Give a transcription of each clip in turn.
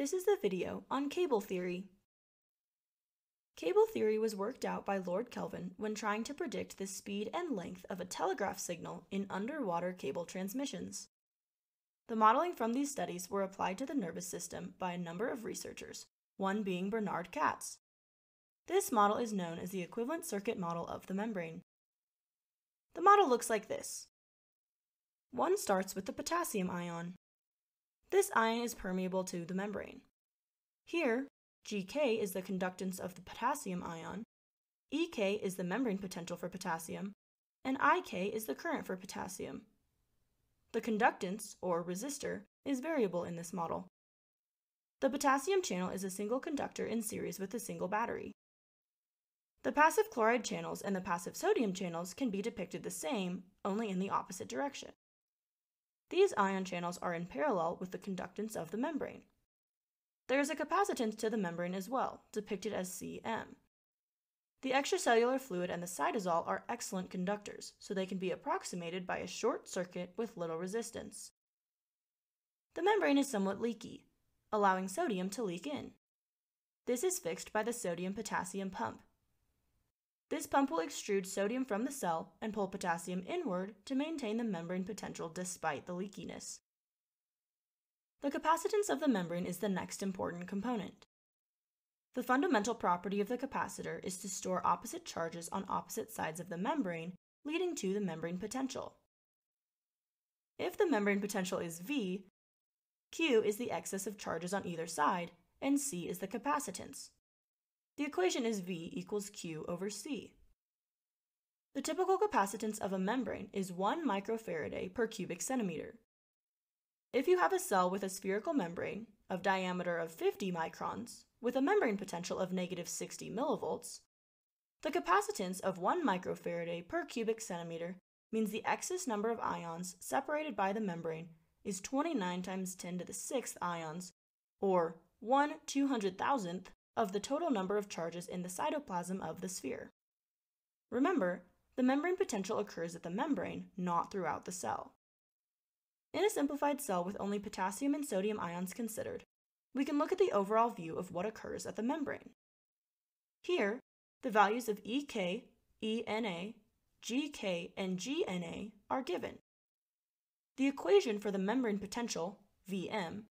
This is the video on cable theory. Cable theory was worked out by Lord Kelvin when trying to predict the speed and length of a telegraph signal in underwater cable transmissions. The modeling from these studies were applied to the nervous system by a number of researchers, one being Bernard Katz. This model is known as the equivalent circuit model of the membrane. The model looks like this. One starts with the potassium ion. This ion is permeable to the membrane. Here, Gk is the conductance of the potassium ion, Ek is the membrane potential for potassium, and Ik is the current for potassium. The conductance, or resistor, is variable in this model. The potassium channel is a single conductor in series with a single battery. The passive chloride channels and the passive sodium channels can be depicted the same, only in the opposite direction. These ion channels are in parallel with the conductance of the membrane. There is a capacitance to the membrane as well, depicted as Cm. The extracellular fluid and the cytosol are excellent conductors, so they can be approximated by a short circuit with little resistance. The membrane is somewhat leaky, allowing sodium to leak in. This is fixed by the sodium-potassium pump. This pump will extrude sodium from the cell and pull potassium inward to maintain the membrane potential despite the leakiness. The capacitance of the membrane is the next important component. The fundamental property of the capacitor is to store opposite charges on opposite sides of the membrane, leading to the membrane potential. If the membrane potential is V, Q is the excess of charges on either side, and C is the capacitance. The equation is V equals Q over C. The typical capacitance of a membrane is 1 microfarad per cubic centimeter. If you have a cell with a spherical membrane of diameter of 50 microns with a membrane potential of -60 millivolts, the capacitance of 1 microfarad per cubic centimeter means the excess number of ions separated by the membrane is 29 times 10 to the 6th ions, or 1/200,000th of the total number of charges in the cytoplasm of the sphere. Remember, the membrane potential occurs at the membrane, not throughout the cell. In a simplified cell with only potassium and sodium ions considered, we can look at the overall view of what occurs at the membrane. Here, the values of Ek, Ena, Gk, and Gna are given. The equation for the membrane potential, Vm,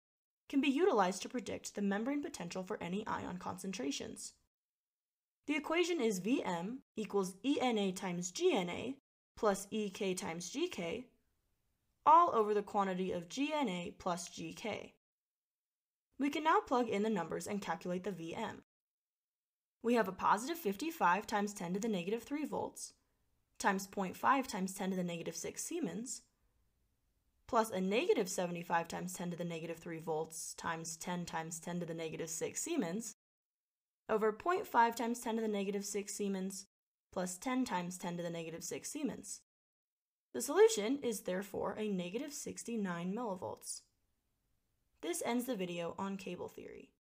can be utilized to predict the membrane potential for any ion concentrations. The equation is Vm equals Ena times Gna plus Ek times Gk, all over the quantity of Gna plus Gk. We can now plug in the numbers and calculate the Vm. We have a positive 55 times 10 to the -3 volts, times 0.5 times 10 to the -6 Siemens, plus a negative 75 times 10 to the -3 volts times 10 times 10 to the -6 Siemens, over 0.5 times 10 to the -6 Siemens, plus 10 times 10 to the -6 Siemens. The solution is therefore a -69 millivolts. This ends the video on cable theory.